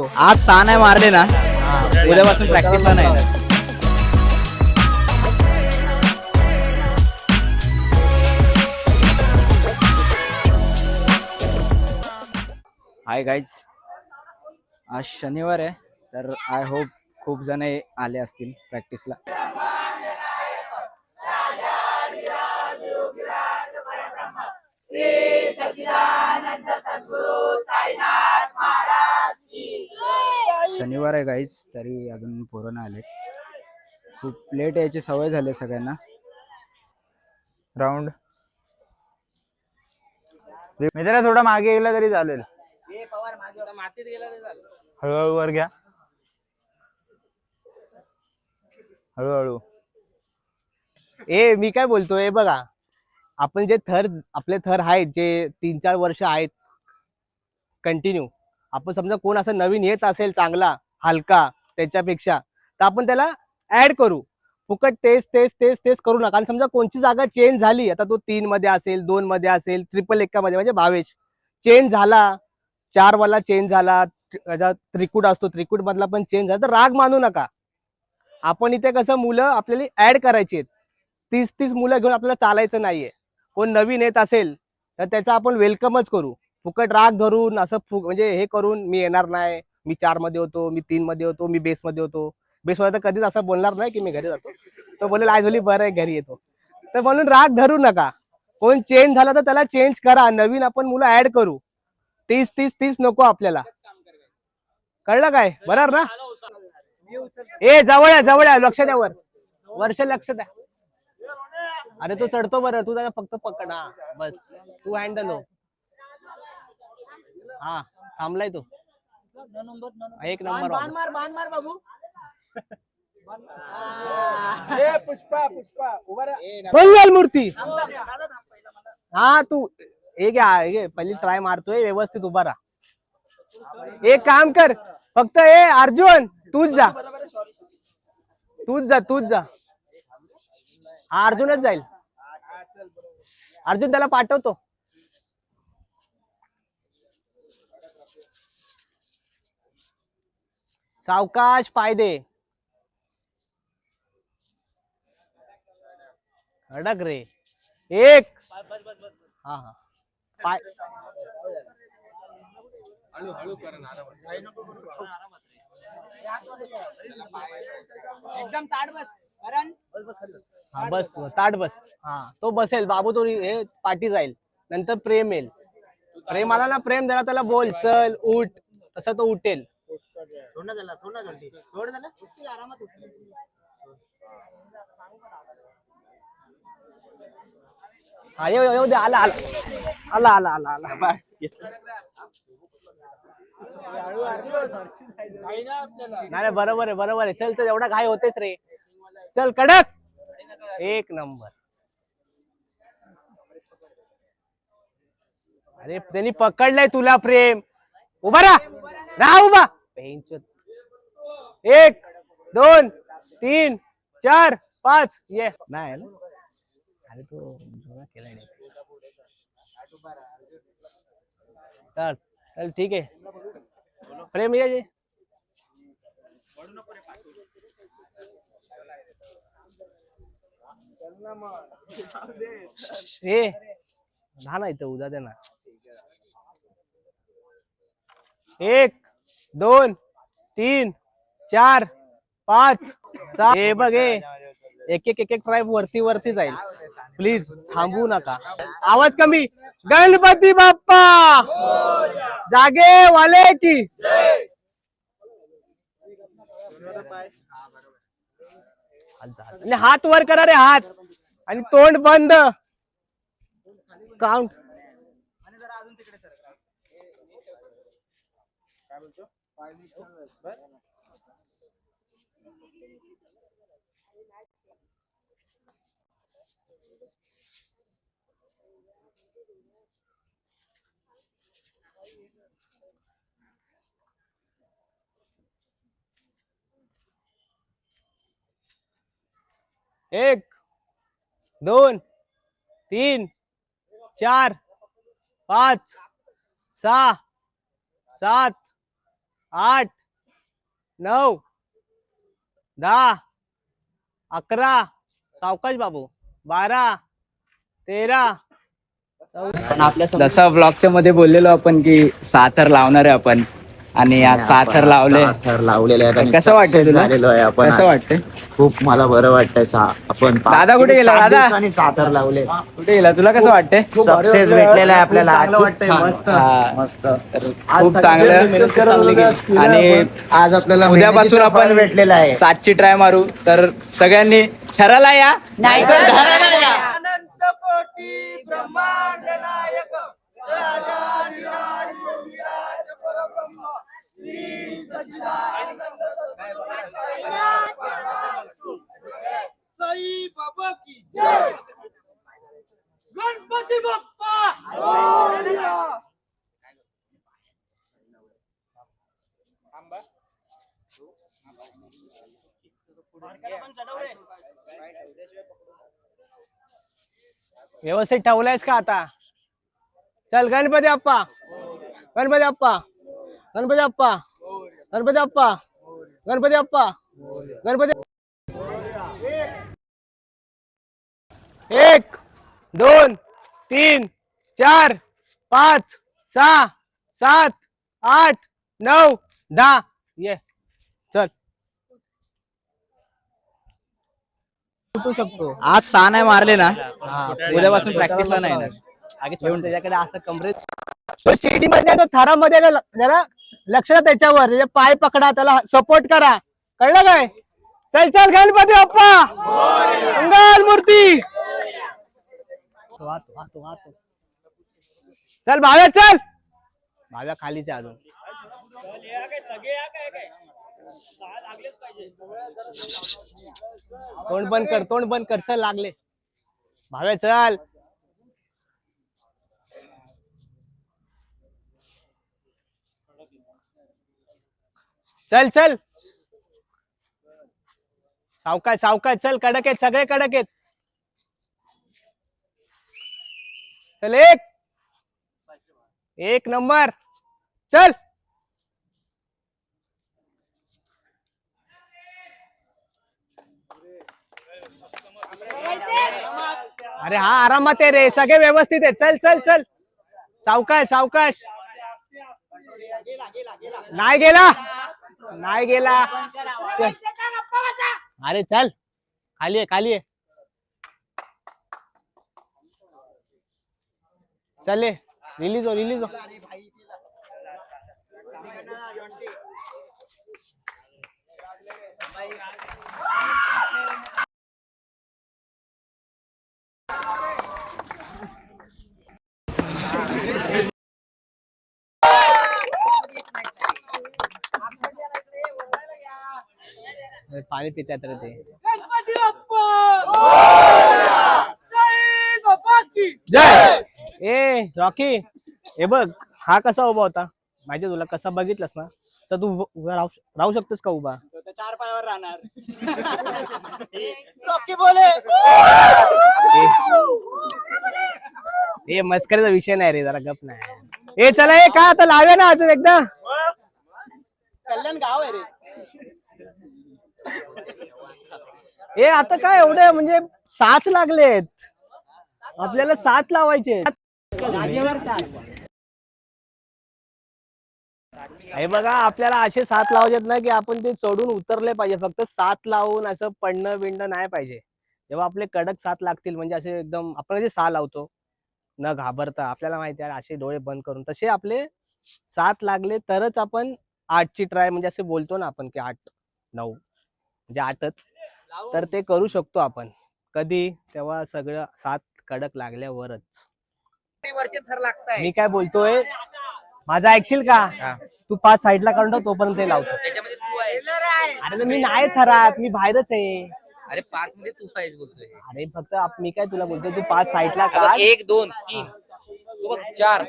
आज 6 नाही मारले ना उद्यापासून प्रॅक्टिसला नाही येणार. हाय गाईज, आज शनिवार आहे तर आय होप खूप जण आले असतील प्रॅक्टिसला. शनिवार आहे गाईज तरी अजून पोरं नाही आलेत. खूप लेट यायची सवय झाली सगळ्यांना. राऊंड मी त्याला थोडा मागे गेला तरी चालेल. हळूहळू वर घ्या, हळूहळू. मी काय बोलतोय बघा, आपण जे आपले थर आहेत जे 3-4 वर्ष आहेत कंटिन्यू, आपण समजा कोण असं नवीन येत असेल चांगला हलका त्याच्यापेक्षा, तर आपण त्याला ऍड करू. फुकट तेच करू नका. आणि समजा कोणची जागा चेंज झाली, आता तो 3 मध्ये असेल, 2 मध्ये असेल, ट्रिपल एका मध्ये, म्हणजे भावेश चेंज झाला, 4 वाला चेंज झाला, त्रिकूट असतो त्रिकूट मधला पण चेंज झाला, तर राग मानू नका. आपण इथे कसं मुलं आपल्याला ऍड करायची आहेत. 30 मुलं घेऊन आपल्याला चालायचं नाहीये. कोण नवीन येत असेल तर त्याचा आपण वेलकमच करू. फुकट राग धरून असं म्हणजे हे करून मी येणार नाही, मी 4 मध्ये होतो, मी 3 मध्ये होतो, मी बेस मध्ये होतो. बेसमध्ये तर कधीच असं बोलणार नाही की मी घरी जातो. तो बोलेल आज होली बरं आहे घरी येतो. तर म्हणून राग धरू नका. कोण चेंज झाला तर त्याला चेंज करा. नवीन आपण मुलं ऍड करू. 30 नको आपल्याला. कळलं काय? बरोबर ना? जवळ आहे, लक्ष द्या वर. वर्ष लक्ष द्या. अरे तू चढतो बरं, तू त्याला फक्त पकड. हा बस, तू हँडल हो. हा थांबलाय तो. 1 नंबर मार बाबू. पुष्पा मंगल मूर्ती. हा तू हे घ्या, पहिली ट्राय मारतोय, व्यवस्थित उभा राहा. एक काम कर, फक्त अर्जुन तूच जा. हा अर्जुनच जाईल. अर्जुन त्याला पाठवतो. सावकाश पाय दे. अडक रे. 1 हा पाय एकदम ताट बस. हा बस, ताट बस. हा तो बसेल बाबू. तो हे पाठी जाईल, नंतर प्रेम येईल. प्रेमाला ना प्रेम द्यायला त्याला बोल चल उठ, तसं तो उठेल. हा येऊ दे. आला. नाही बरोबर आहे. चल एवढा घाई होतेच रे. चल कडक. 1 नंबर. अरे त्यांनी पकडलंय तुला प्रेम. उभा राहा उभा. 1 2 3 4 5 ये नाही ना. अरे तो केलाय. चल ठीक आहे. प्रेम ये ना नाही तर उद्या दे ना. 1 2 3 4 5 6. हे बघ, एक ट्राय वरती जाईल. प्लीज थांबू नका. आवाज कमी. गणपती बाप्पा जागे वाले की. आणि हात वर करा रे, हात. आणि तोंड बंद. काउंट. एक 2 3 4 5 6 7 8 9 10 11 सावकाश बाबू 12 13 जसं ब्लॉगच्या मध्ये बोललेलो आपण की 6 थर लावणार आहे आपण आणि आज 6 थर लावले. थर लावलेले आहेत आणि कसं वाटतंय success तुला? झालेलो आहे आपण कसं आज. वाटतंय? खूप मला बरं वाटतंय आपण दादा कुठे गेला? दादा? आणि 6 थर लावले. कुठे गेला? तुला कसं वाटतंय? सक्सेस भेटलेला आहे आपल्याला आज. मस्त हा, मस्त तर खूप चांगलं. आणि आज आपल्याला उद्यापासून मेहनतीचं फळ आपण भेटलेला आहे. 7ची ट्राय मारू. तर सगळ्यांनी ठराला या नाही तर घराला या. व्यवस्थित ठेवलायस का आता? चल गणपती अप्पा गणपती अप्पा गणपती अप्पा गणपती अप्पा गणपती अप्पा गणपती 1 2 3 4 5 6 7 8 9 10 ये चल उठू शकतो. आज 6 नाही मारले ना उद्यापासून प्रॅक्टिसला नाही येणार. आगे ठेवून त्याच्याकडे असं कमरेत शिडी मध्ये तो थरामध्ये जरा लक्ष द्या त्याच्यावर त्याचे पाय पकडा त्याला सपोर्ट करा कळलं काय? चल चल गणपती बाप्पा मंगल मूर्ती चल भाव्या चल भाव्या खालीच आहे अजून तोंड बंद कर चल लागले भाव्या चल चल चल सावकाश सावकाश चल कडक आहेत सगळे कडक आहेत चल एक नंबर चल अरे हा आरामात आहे रे सगळे व्यवस्थित आहे चल चल चल सावकाश सावकाश नाही गेला नाही गेला चल. अरे चल खाली आहे खाली आहे चल रिलीज हो पाणी पितात रे ते ए रॉकी हे बघ हा कसा उभा होता माहिती तुला कसा बघितलंस ना तर तू उभा राहू शकतोस का उभा 4 पायावर राहणार. हे मस्करीचा विषय नाही रे जरा गप नाही ए चला ए का आता लावूया ना अजून एकदा कल्याण गाव आहे रे. ए आता काय एवढे म्हणजे 7 लागलेत आपल्याला 7 लावायचे हे बघा आपल्याला असे 7 लावायचे ना की आपण ते चढून उतरले पाहिजे फक्त 7 लावून असं पडणं बिंडणं नाही पाहिजे जेव्हा आपले कडक 7 लागतील म्हणजे असे एकदम आपण जे 6 लावतो न घाबरता आपल्याला माहिती आहे असे डोळे बंद करून तसे आपले 7 लागले तरच आपण 8ची ट्राय म्हणजे असे बोलतो ना आपण की 8 9 म्हणजे 8च तर ते करू शकतो आपण कधी तेव्हा सगळं 7 कडक लागल्यावरच मी काय बोलतोय माझं ऐकशील का तू 5 साईडला काढून ठेव, तोपर्यंत ते लावतो अरे मी नाही थरात मी बाहेरच आहे अरे 5 मध्ये तू पाहिजे बोलतोय. अरे फक्त मी काय तुला बोलतोय तू 5 साईडला काढ 1 2 3 तू बघ 4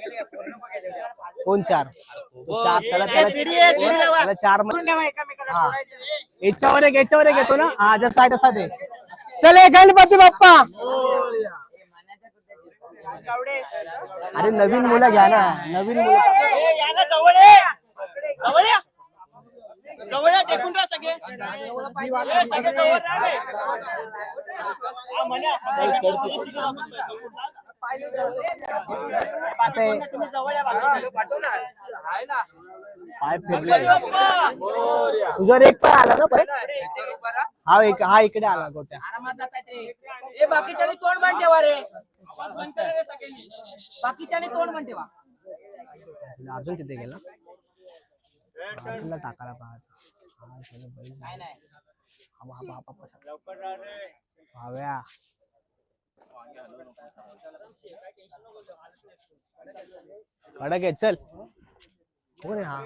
कोण 4 त्याला 4 याच्यावर एक येतो ना हा जसा आहे तसा दे चल गणपती बाप्पा अरे नवीन मुलं घ्या ना नवीन मुलं पाय फिरले. तुझा एक पाय आला ना परत. हा इकडे आला गोट्या. बाकीच्यानी तोंड पण ठेवा रे. बाकीच्यानी तोंड पण ठेवा. अजून तिथे गेला टाकायला पाहत. भाव्या कडक आहे. चल कोण आहे हा?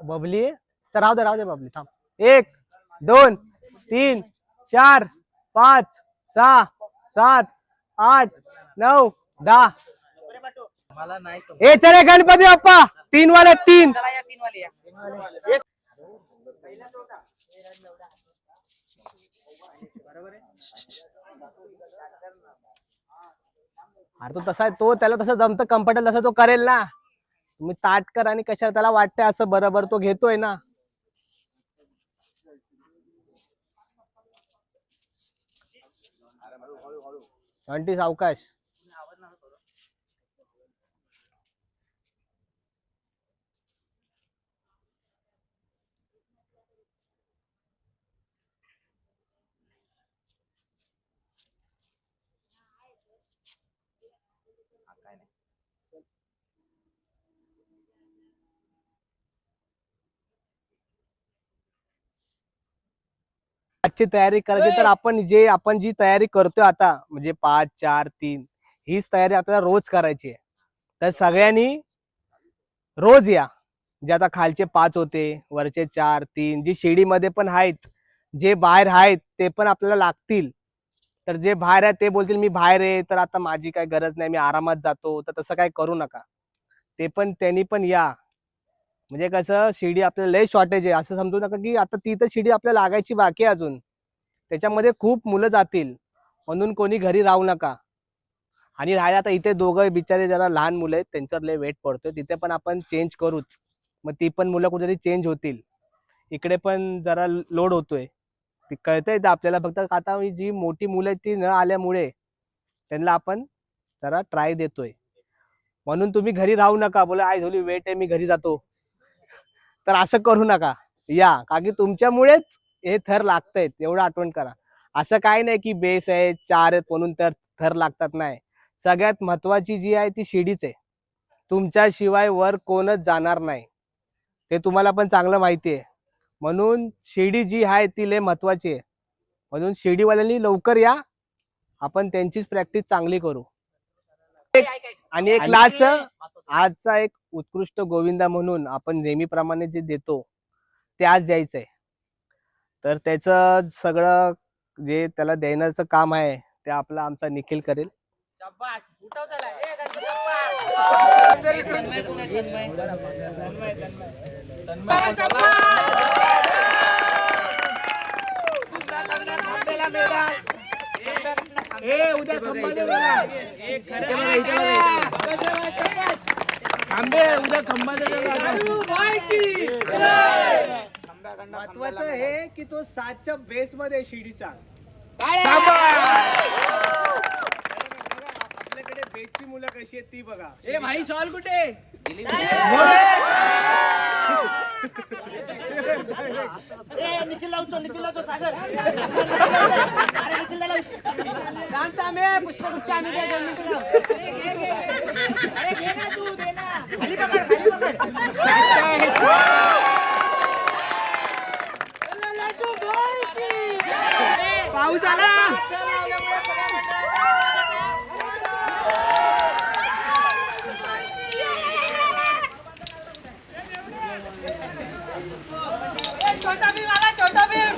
बबली. तर राहू दे बबली. थांब. 1 2 3 4 5 6 7 8 9 10. ए चले गणपती बाप्पा. 3 वाले 3. अरे तो तसा तो त्याला तसं जमतं कम्फर्टेबल तसं तो करेल ना. तुम्ही ताट कर आणि कशाला त्याला वाटतंय असं बरोबर तो घेतोय ना. घंटी सावकाश. आजची तयारी करायची तर आपण जी तयारी करतोय आता म्हणजे 5 4 3 हीच तयारी आपल्याला रोज करायची आहे. तर सगळ्यांनी रोज या. जे आता खालचे 5 होते, वरचे 4 3 जी शिडीमध्ये पण आहेत, जे बाहेर आहेत ते पण आपल्याला लागतील. तर जे बाहेर आहेत ते बोलतील मी बाहेर आहे तर आता माझी काही गरज नाही, मी आरामात जातो. तर तसं काही करू नका. ते पण त्यांनी पण या. म्हणजे कसं शिडी आपल्याला लय शॉर्टेज आहे असं समजू नका की आता ती तर शिडी आपल्याला लागायची बाकी आहे अजून. त्याच्यामध्ये खूप मुलं जातील म्हणून कोणी घरी राहू नका. आणि राहायला आता इथे दोघं बिचारे जरा लहान मुलं आहेत त्यांच्यावर लय वेट पडतोय. तिथे पण आपण चेंज करूच. मग ती पण मुलं कुठेतरी चेंज होतील. इकडे पण जरा लोड होतोय. ती कळतंय आपल्याला. फक्त आता जी मोठी मुलं आहेत ती न आल्यामुळे त्यांना आपण जरा ट्राय देतोय. म्हणून तुम्ही घरी राहू नका. बोला आई झाली वेट आहे मी घरी जातो. तर असं करू नका. या का की तुमच्यामुळेच हे थर लागतायत एवढं आठवण करा. असं काय नाही की बेस आहे 4 आहेत म्हणून तर थर लागतात. नाही. सगळ्यात महत्वाची जी आहे ती शिडीच आहे. तुमच्याशिवाय वर कोणच जाणार नाही. ते तुम्हाला पण चांगलं माहिती आहे. म्हणून शिडी जी आहे ती लय महत्वाची आहे. म्हणून शिडीवाल्यांनी लवकर या. आपण त्यांचीच प्रॅक्टिस चांगली करू. आणि एक लास्ट आजचा एक उत्कृष्ट गोविंदा म्हणून आपण नेहमीप्रमाणे जे देतो ते आज द्यायचंय. तर त्याचं सगळं जे त्याला देण्याचं काम आहे ते आपला आमचा निखिल करेल. महत्वाचं हे की तो 7च्या बेस मध्ये शिडीचा. आपल्याकडे बेसची मुलं कशी आहेत ती बघा. ए भाई सॉल कुठे? निखिल लावतो सागर. पुष्पगुच्छ पाऊस आला. छोटा भीम आला. छोटा भीम.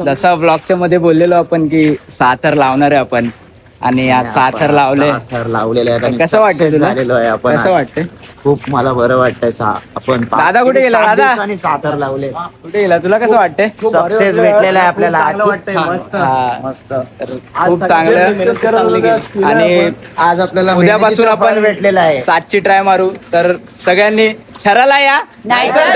जसं ब्लॉगच्या मध्ये बोललेलो आपण की 6 थर लावणार आहे आपण. आणि आज साथर लावले. साथर लावलेले आहेत आणि कसं वाटतं success तुला? झालेलो आहे आपण कसं आज. वाटतंय? खूप मला बरं वाटतंय आपण दादा कुठे गेला? दादा? आणि साथर लावले कुठे गेला? तुला कसं वाटतंय? सक्सेस भेटलेला आहे आपल्याला आज. हा. मस्त तर खूप चांगलं. आणि आज आपल्याला उद्यापासून मेहनतीचं फळ आपण भेटलेलं आहे. 7ची ट्राय मारू. तर सगळ्यांनी ठराला या. नाही तर